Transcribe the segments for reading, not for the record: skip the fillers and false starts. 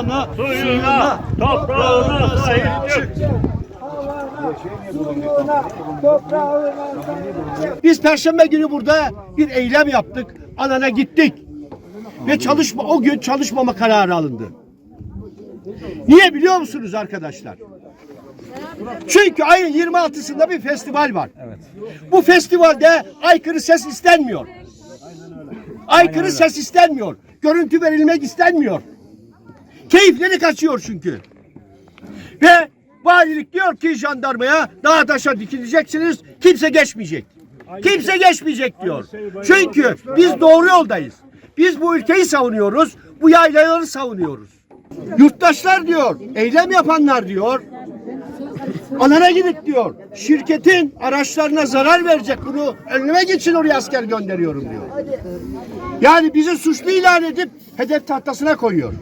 Torağına, suyuna, toprağına sahip çık. Biz Perşembe günü burada bir eylem yaptık. Anan'a gittik. Ve o gün çalışmama kararı alındı. Niye biliyor musunuz arkadaşlar? Çünkü ayın 26'sında bir festival var. Evet. Bu festivalde aykırı ses istenmiyor. Aykırı ses istenmiyor. Görüntü verilmek istenmiyor. Keyifleri kaçıyor çünkü. Ve valilik diyor ki jandarmaya dağa taşa dikileceksiniz, kimse geçmeyecek. Kimse geçmeyecek diyor. Çünkü biz doğru yoldayız. Biz bu ülkeyi savunuyoruz, bu yaylaları savunuyoruz. Yurttaşlar diyor, eylem yapanlar diyor, Anan'a gidip diyor, şirketin araçlarına zarar verecek, bunu önlemek için oraya asker gönderiyorum diyor. Yani bizi suçlu ilan edip hedef tahtasına koyuyor.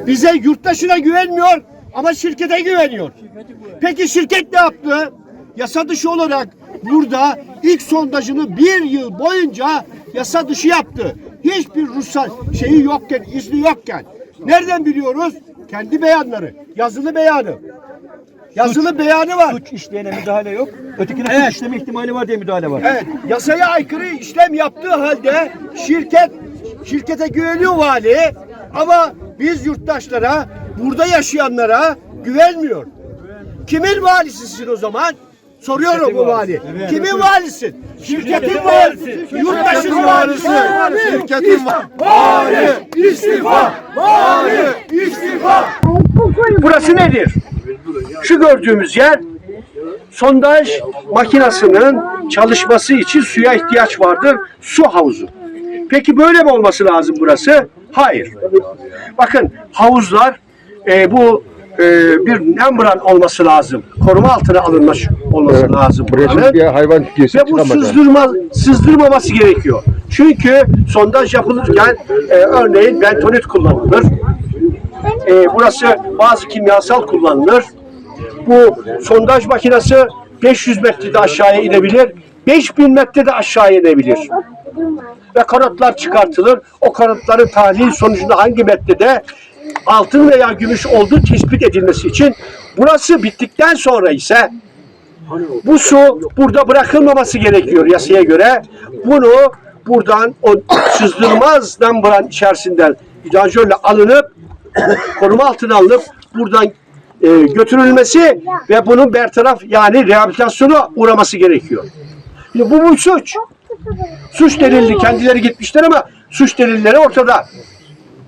Bize yurttaşına güvenmiyor ama şirkete güveniyor. Peki şirket ne yaptı? Yasa dışı olarak burada ilk sondajını 1 yıl boyunca yasa dışı yaptı. Hiçbir ruhsat şeyi yokken, izni yokken. Nereden biliyoruz? Kendi beyanları, yazılı beyanı. Yazılı beyanı var. Suç işleyene müdahale yok. Ötekine suç işleme ihtimali var diye müdahale var. Evet. Yasaya aykırı işlem yaptığı halde şirkete güveniyor vali ama biz yurttaşlara, burada yaşayanlara güvenmiyor. Kimin valisisin o zaman? Soruyorum bu vali. Evet. Kimin valisin? Şirketin valisi. Yurttaşın valisi. Şirketin vali. İstifa. Vali. İstifa. Burası nedir? Şu gördüğümüz yer sondaj makinasının çalışması için suya ihtiyaç vardır. Su havuzu. Peki böyle mi olması lazım burası? Hayır. Bakın havuzlar bir membran olması lazım. Koruma altına alınmış olması lazım. Buraya bir hayvan ve bu sızdırmaması gerekiyor. Çünkü sondaj yapılırken örneğin bentonit kullanılır. Burası bazı kimyasal kullanılır. Bu sondaj makinesi 500 metrede aşağıya inebilir. 5000 metrede aşağıya inebilir. Ve kanatlar çıkartılır. O kanatların tahlil sonucunda hangi metrede altın veya gümüş olduğu tespit edilmesi için burası bittikten sonra ise bu su burada bırakılmaması gerekiyor yasaya göre. Bunu buradan o sızdırmaz membran içerisinden vidanjörle alınıp koruma altına alınıp buradan götürülmesi ve bunun bertaraf yani rehabilitasyona uğraması gerekiyor. Bu suç. Suç delildi. Kendileri gitmişler ama suç delilleri ortada.